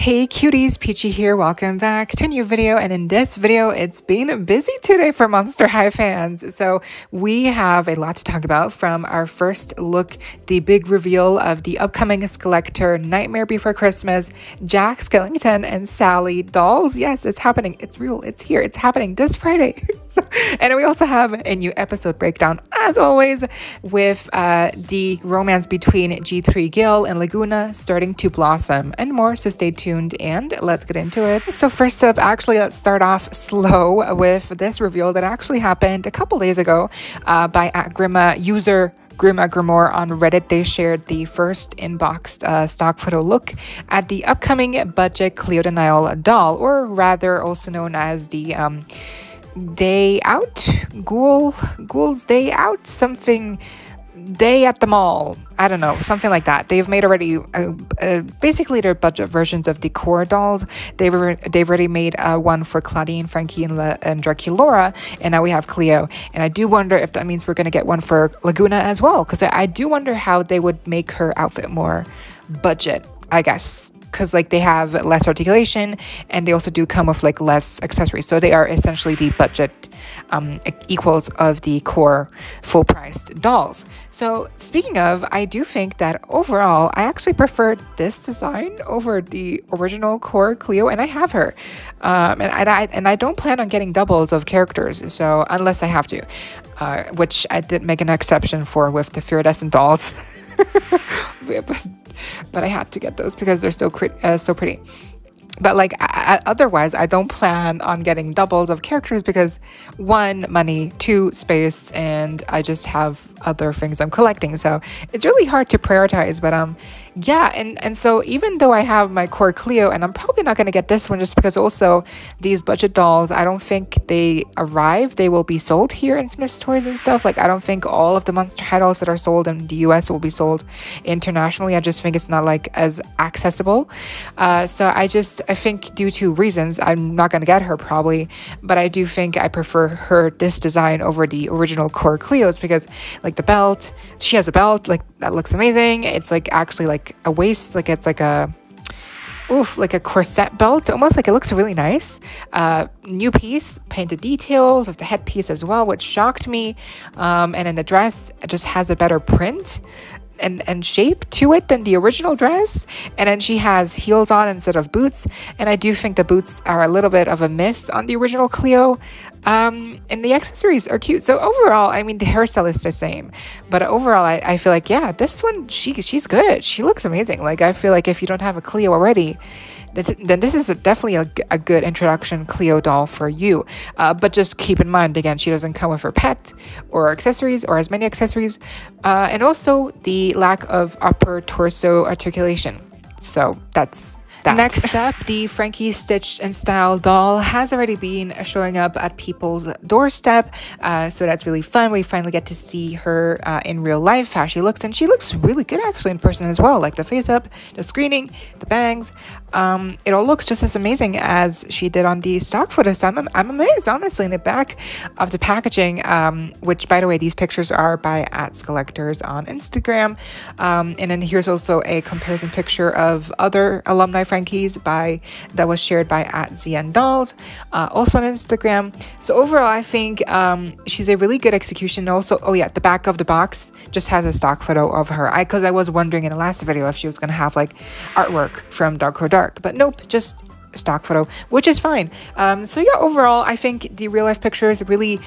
Hey cuties, Peachy here. Welcome back to a new video, and in this video it's been busy today for Monster High fans. So we have a lot to talk about, from our first look, the big reveal of the upcoming Skullector Nightmare Before Christmas, Jack Skellington and Sally dolls. Yes, it's happening, it's real, it's here, it's happening this Friday. And we also have a new episode breakdown, as always, with the romance between G3 Gil and Laguna starting to blossom and more, so stay tuned and let's get into it. So first up, actually, let's start off slow with this reveal that actually happened a couple days ago by user GrimmaGrimoire on Reddit. They shared the first inboxed stock photo look at the upcoming budget Cleo Denial doll, or rather also known as the Day Out, Ghoul's Day Out, something, Day at the Mall, I don't know, something like that. They've made already basically their budget versions of the core dolls. They've already made one for Claudine, Frankie, and Draculaura, and now we have Cleo. And I do wonder if that means we're going to get one for Laguna as well, because I do wonder how they would make her outfit more budget, I guess, because like they have less articulation and they also do come with like less accessories, so they are essentially the budget equals of the core full-priced dolls. So speaking of, I do think that overall I actually prefer this design over the original core Cleo, and I have her, and I don't plan on getting doubles of characters, so unless I have to, which I did make an exception for with the Iridescent dolls. But I had to get those because they're so pretty. But like otherwise, I don't plan on getting doubles of characters because 1, money, 2, space, and I just have other things I'm collecting, so it's really hard to prioritize. But yeah, and so even though I have my core Cleo, and I'm probably not going to get this one just because also these budget dolls, I don't think they arrive. They will be sold here in Smith's Toys and stuff. Like, I don't think all of the Monster High dolls that are sold in the US will be sold internationally. I just think it's not like as accessible. So I think due to reasons, I'm not going to get her probably, but I do think I prefer this design over the original core Cleos, because like the belt, she has a belt, like that looks amazing. It's like actually like a waist, like it's like a like a corset belt, almost, like it looks really nice. New piece, painted details of the headpiece as well, which shocked me. And then the dress just has a better print and shape to it than the original dress, and then she has heels on instead of boots, and I do think the boots are a little bit of a miss on the original Cleo, and the accessories are cute. So overall, I mean, the hairstyle is the same, but overall I feel like, yeah, this one, she's good, she looks amazing. Like, I feel like if you don't have a Cleo already, then this is definitely a good introduction Cleo doll for you. But just keep in mind, again, she doesn't come with her pet or accessories, or as many accessories, and also the lack of upper torso articulation. So that's that. Next up, the Frankie Stitch and Style doll has already been showing up at people's doorstep, so that's really fun. We finally get to see her in real life, how she looks, and she looks really good actually in person as well. Like the face up, the screening, the bangs, it all looks just as amazing as she did on the stock photos. So I'm amazed, honestly. In the back of the packaging, which by the way, these pictures are by @Skullectors on Instagram, and then here's also a comparison picture of other alumni Frankies that was shared by @Ziandolls, also on Instagram. So overall, I think she's a really good execution. Also, oh yeah, the back of the box just has a stock photo of her, because I was wondering in the last video if she was gonna have like artwork from Dark or Dark, but nope, just stock photo, which is fine. So yeah, overall I think the real life pictures really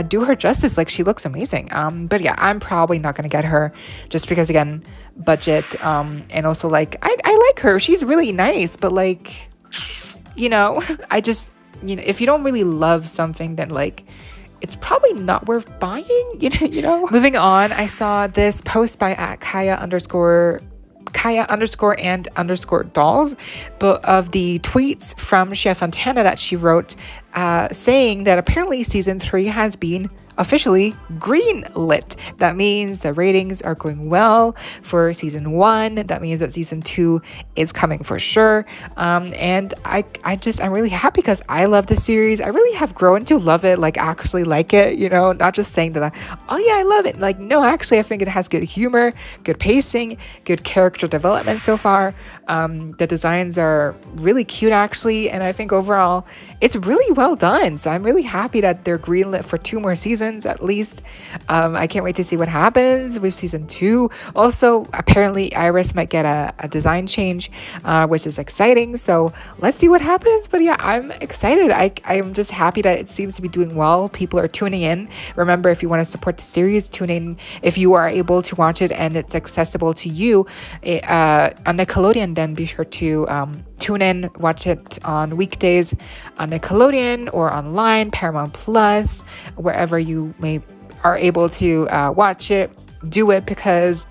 do her justice. Like, she looks amazing. But yeah, I'm probably not gonna get her just because, again, budget, and also like I like her, she's really nice, but like, you know, I just, you know, if you don't really love something, then like it's probably not worth buying, you know. Moving on, I saw this post by @Kaya_and_dolls, but of the tweets from Chef Fontana that she wrote, saying that apparently season 3 has been officially green-lit. That means the ratings are going well for season 1. That means that season 2 is coming for sure. And I'm really happy because I love the series. I really have grown to love it, like actually like it, you know, not just saying that I love it. Like, no, actually I think it has good humor, good pacing, good character development so far. The designs are really cute actually, and I think overall it's really well done. So I'm really happy that they're greenlit for 2 more seasons at least. I can't wait to see what happens with season 2. Also, apparently Iris might get a design change, which is exciting. So let's see what happens. But yeah, I'm excited. I'm just happy that it seems to be doing well. People are tuning in. Remember, if you want to support the series, tune in if you are able to watch it and it's accessible to you on Nickelodeon. Then be sure to tune in, watch it on weekdays on Nickelodeon or online, Paramount Plus, wherever you are able to watch it. Do it, because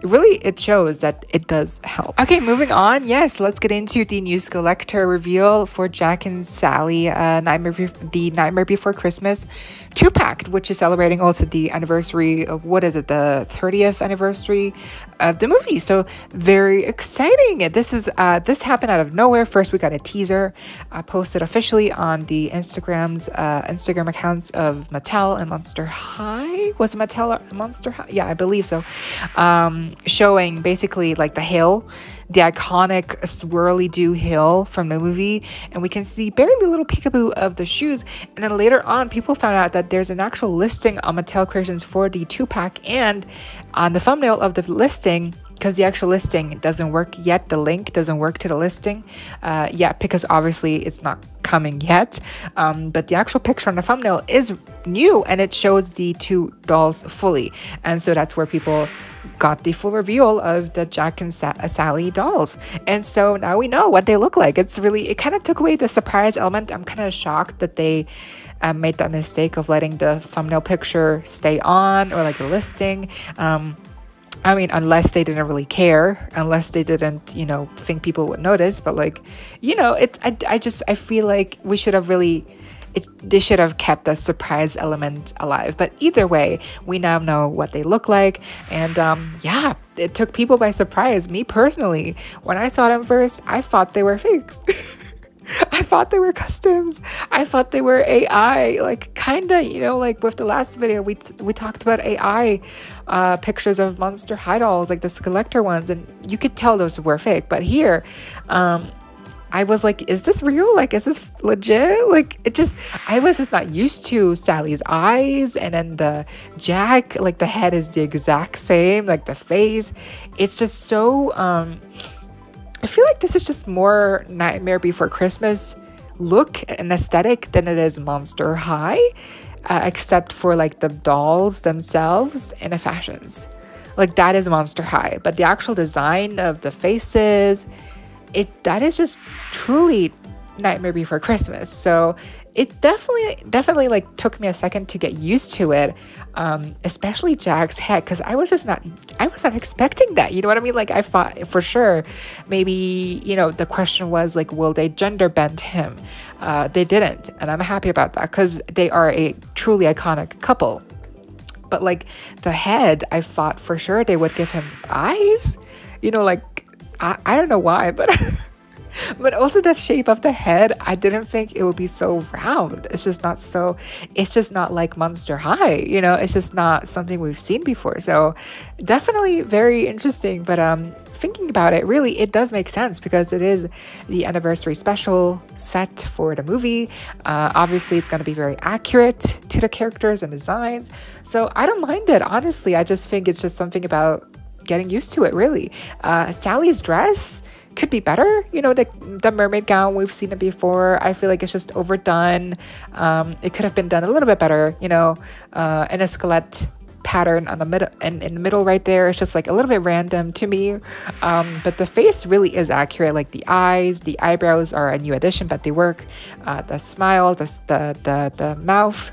it shows that it does help. Okay, moving on. Yes, let's get into the new Skullector reveal for Jack and Sally, the Nightmare Before Christmas 2-pack, which is celebrating also the anniversary of, the 30th anniversary of the movie. So very exciting. This happened out of nowhere. First, we got a teaser posted officially on the Instagram accounts of Mattel and Monster High. Was it Mattel or Monster High? Yeah, I believe so. Showing basically like the hill, the iconic swirly do hill from the movie, and we can see barely a little peekaboo of the shoes. And then later on, people found out that there's an actual listing on Mattel Creations for the 2-pack, and on the thumbnail of the listing, because the actual listing doesn't work yet, the link doesn't work to the listing yet, because obviously it's not coming yet, but the actual picture on the thumbnail is new, and it shows the 2 dolls fully. And so that's where people got the full reveal of the Jack and Sally dolls. And so now we know what they look like. It kind of took away the surprise element. I'm kind of shocked that they made that mistake of letting the thumbnail picture stay on, or like the listing. I mean, unless they didn't really care, unless they didn't, think people would notice. But like, I feel like we should have they should have kept the surprise element alive. But either way, we now know what they look like. And yeah, it took people by surprise. Me personally, when I saw them first, I thought they were fakes. I thought they were customs. I thought they were AI, like kind of, like with the last video, we talked about AI pictures of Monster High dolls, like the Skullector ones, and you could tell those were fake. But here, I was like, is this real? Like, is this legit? Like, I was just not used to Sally's eyes, and then the Jack, like the head is the exact same, like the face. It's just so, I feel like this is just more Nightmare Before Christmas look and aesthetic than it is Monster High, except for like the dolls themselves and the fashions. Like, that is Monster High, but the actual design of the faces, that is just truly Nightmare Before Christmas. So it definitely like took me a second to get used to it, especially Jack's head, because I was not expecting that, you know what I mean? Like, I thought for sure maybe, the question was like, will they gender bend him? They didn't, and I'm happy about that, because they are a truly iconic couple. But like the head, I thought for sure they would give him eyes, like I don't know why, but but also the shape of the head, I didn't think it would be so round. It's just not like Monster High, it's just not something we've seen before. So definitely very interesting. But thinking about it, really, it does make sense, because it is the anniversary special set for the movie. Obviously, it's going to be very accurate to the characters and designs. So I don't mind it, honestly. I just think it's just something about getting used to it, really. Sally's dress could be better, the mermaid gown, we've seen it before. I feel like it's just overdone. It could have been done a little bit better, in a skelette pattern on the middle, and in the middle right there, it's just like a little bit random to me. But the face really is accurate. Like the eyes, the eyebrows are a new addition, but they work. The smile, the mouth,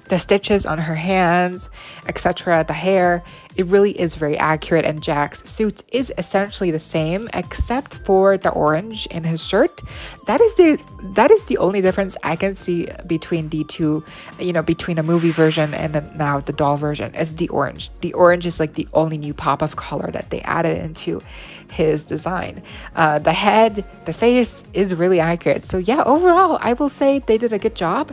the stitches on her hands, etc., the hair, it really is very accurate. And Jack's suit is essentially the same except for the orange in his shirt. That is the only difference I can see between the two, you know, between a movie version and now the doll version. It's the orange. The orange is like the only new pop of color that they added into his design. The head, the face is really accurate. So yeah, overall, I will say they did a good job.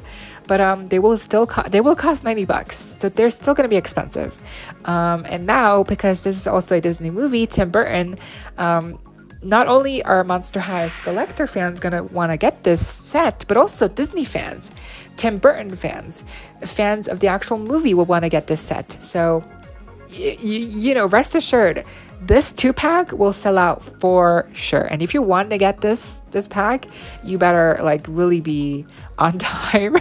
But they will cost $90, so they're still going to be expensive. And now, because this is also a Disney movie, Tim Burton, not only are Monster High Skullector fans going to want to get this set, but also Disney fans, Tim Burton fans of the actual movie will want to get this set. So you know, rest assured, this 2-pack will sell out for sure. And if you want to get this pack, you better like really be on time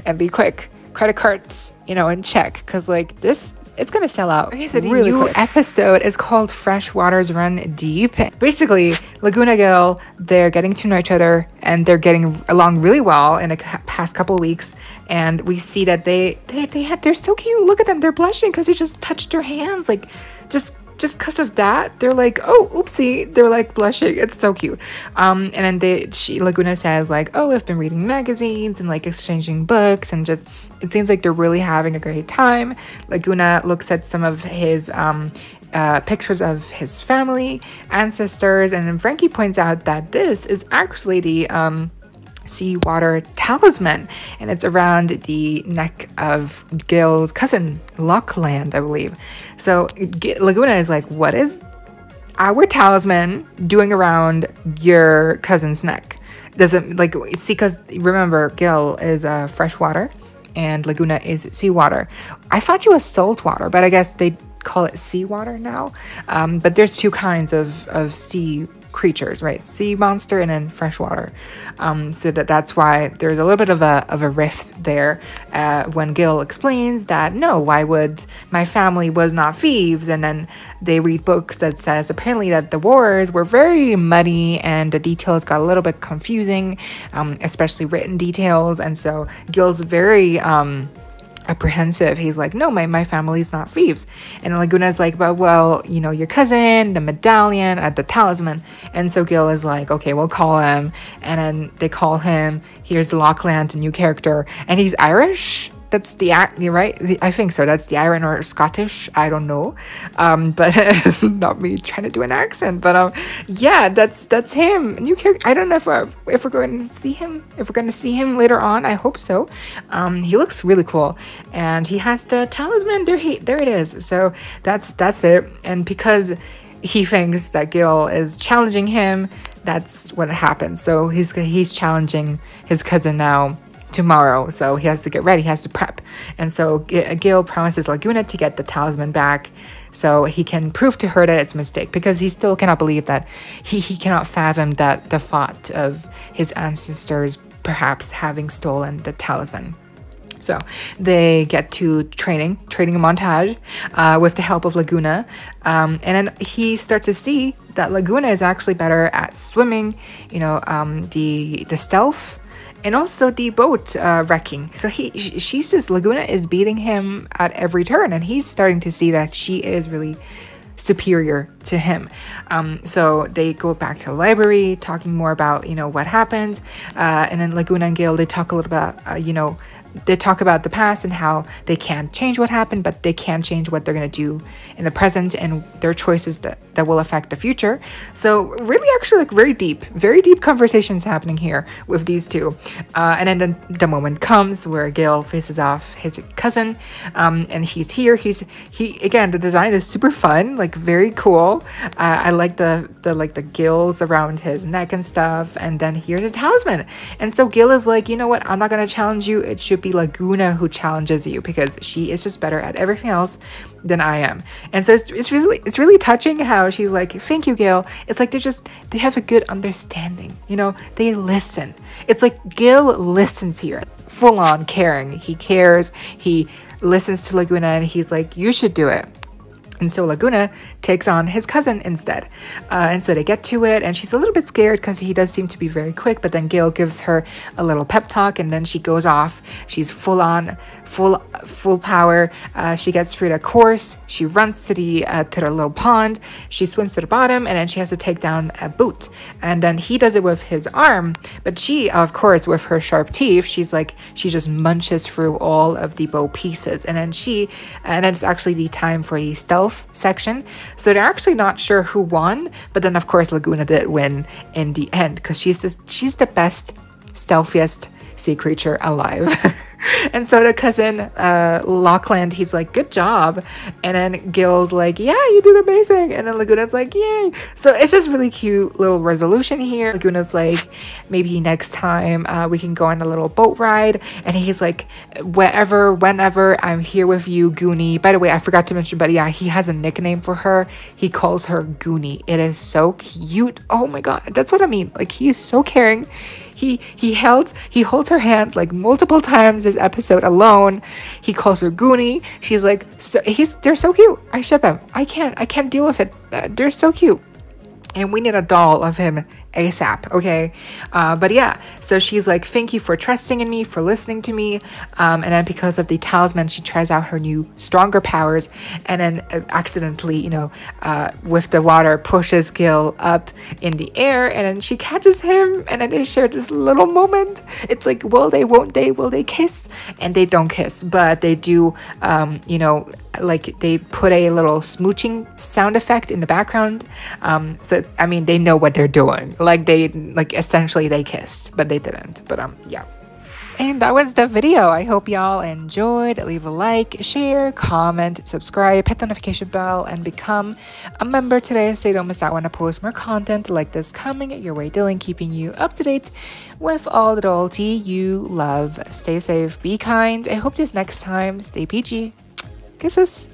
and be quick. Credit cards, you know, in check, because like this, it's gonna sell out. Okay, so the really new episode is called Fresh Waters Run Deep. Basically, Laguna Gil, they're getting to know each other and they're getting along really well in the past couple of weeks. And we see that they're so cute. Look at them, they're blushing because they just touched their hands, like just because of that. They're like, oh, oopsie, they're like blushing. It's so cute. And then Laguna says like, oh, I've been reading magazines and like exchanging books, and just it seems like they're really having a great time. Laguna looks at some of his pictures of his family, ancestors, and then Frankie points out that this is actually the seawater talisman, and it's around the neck of Gil's cousin Lockland, I believe. So Laguna is like, what is our talisman doing around your cousin's neck? Does it like, see, because remember, Gil is freshwater and Laguna is seawater. I thought she was saltwater, but I guess they call it seawater now. But there's two kinds of sea creatures, right? Sea monster and then freshwater. So that's why there's a little bit of a rift there when Gil explains that no, why would my family was not thieves? And then they read books that says apparently that the wars were very muddy and the details got a little bit confusing, especially written details. And so Gil's very apprehensive. He's like, no, my family's not thieves. And Laguna's like, but well, you know, your cousin, the medallion, the talisman. And so Gil is like, okay, we'll call him. And then they call him. Here's Lockland, a new character, and he's Irish. That's the right? I think so. That's the Iron or Scottish. I don't know. But it's not me trying to do an accent. But yeah, that's him. New character. I don't know if we're going to see him. If we're going to see him later on, I hope so. He looks really cool, and he has the talisman. There it is. So that's it. And because he thinks that Gil is challenging him, that's what happens. So he's challenging his cousin now tomorrow, so he has to get ready, he has to prep. And so Gil promises Laguna to get the talisman back so he can prove to her that it's a mistake, because he still cannot believe that he cannot fathom that the thought of his ancestors perhaps having stolen the talisman. So they get to training montage with the help of Laguna, and then he starts to see that Laguna is actually better at swimming, you know, the stealth, and also the boat wrecking. So Laguna is beating him at every turn, and he's starting to see that she is really superior to him. So they go back to the library, talking more about, you know, what happened. And then Laguna and Gil, they talk a little about, you know, they talk about the past and how they can't change what happened, but they can change what they're going to do in the present and their choices that will affect the future. So really actually like very deep conversations happening here with these two. And then the moment comes where Gil faces off his cousin, and he's here. Again, the design is super fun, like very cool. I like the gills around his neck and stuff. And then here's a talisman. And so Gil is like, you know what? I'm not going to challenge you. It should be Laguna who challenges you, because she is just better at everything else than I am. And so it's really touching how she's like, thank you, Gil. It's like they have a good understanding, you know, they listen. It's like Gil listens here, full on caring. He cares, he listens to Laguna, and he's like, you should do it. And so Laguna takes on his cousin instead. And so they get to it, and she's a little bit scared because he does seem to be very quick, but then Gil gives her a little pep talk, and then she goes off. She's full on full power. She gets Frida course. She runs to the little pond. She swims to the bottom, and then she has to take down a boot. And then he does it with his arm, but she, of course, with her sharp teeth, she just munches through all of the bow pieces. And then it's actually the time for the stealth section. So they're actually not sure who won, but then of course Laguna did win in the end, because she's the best, stealthiest sea creature alive. And so the cousin Lachlan, he's like, good job. And then Gil's like, yeah, you did amazing. And then Laguna's like, yay. So it's just really cute little resolution here. Laguna's like, maybe next time we can go on a little boat ride. And he's like, whenever I'm here with you, Goonie. By the way, I forgot to mention, but yeah, he has a nickname for her. He calls her Goonie. It is so cute. Oh my god, that's what I mean. Like, he is so caring. He holds her hand like multiple times this episode alone. He calls her Goonie. She's like, they're so cute. I ship them. I can't deal with it. They're so cute. And we need a doll of him ASAP, okay? But yeah, so she's like, thank you for trusting in me, for listening to me. And then because of the talisman, she tries out her new stronger powers, and then accidentally, you know, with the water, pushes Gil up in the air, and then she catches him, and then they share this little moment. It's like, will they kiss? And they don't kiss, but they do, you know, like they put a little smooching sound effect in the background. So I mean, they know what they're doing. Like essentially they kissed, but they didn't. But yeah. And that was the video. I hope y'all enjoyed. Leave a like, share, comment, subscribe, hit the notification bell, and become a member today so you don't miss out when I post more content like this coming your way. Dylan, keeping you up to date with all the loyalty you love. Stay safe, be kind. I hope this next time. Stay peachy. Kisses.